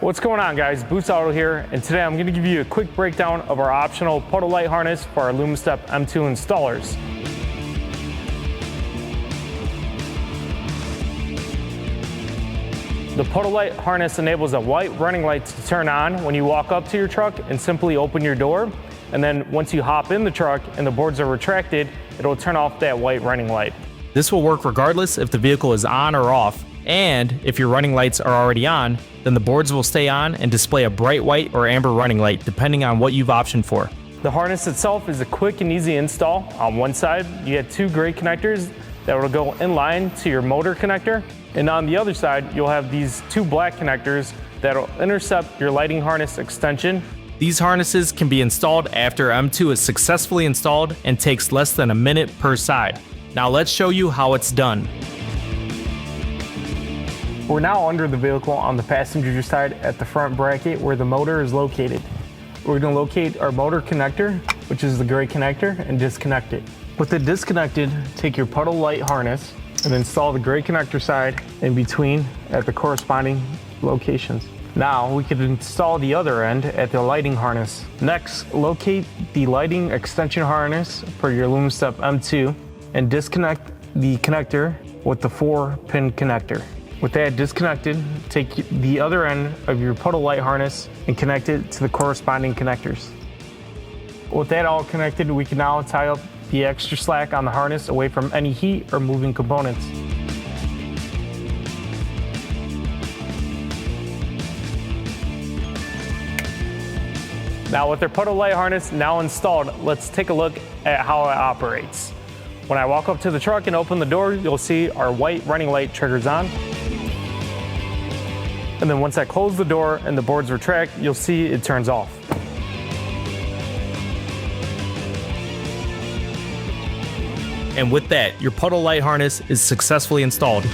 What's going on, guys? Boost Auto here, and today I'm going to give you a quick breakdown of our optional Puddle light harness for our Lumastep M2 installers. The Puddle light harness enables a white running light to turn on when you walk up to your truck and simply open your door. And then once you hop in the truck and the boards are retracted, it'll turn off that white running light. This will work regardless if the vehicle is on or off, and if your running lights are already on, then the boards will stay on and display a bright white or amber running light depending on what you've optioned for. The harness itself is a quick and easy install. On one side, you get two gray connectors that will go in line to your motor connector, and on the other side, you'll have these two black connectors that will intercept your lighting harness extension. These harnesses can be installed after M2 is successfully installed and takes less than a minute per side. Now let's show you how it's done. We're now under the vehicle on the passenger side at the front bracket where the motor is located. We're going to locate our motor connector, which is the gray connector, and disconnect it. With it disconnected, take your Puddle light harness and install the gray connector side in between at the corresponding locations. Now we can install the other end at the lighting harness. Next, locate the lighting extension harness for your Lumastep M2 and disconnect the connector with the 4-pin connector. With that disconnected, take the other end of your Puddle light harness and connect it to the corresponding connectors. With that all connected, we can now tie up the extra slack on the harness away from any heat or moving components. Now with our Puddle light harness now installed, let's take a look at how it operates. When I walk up to the truck and open the door, you'll see our white running light triggers on. And then once I close the door and the boards retract, you'll see it turns off. And with that, your Puddle light harness is successfully installed.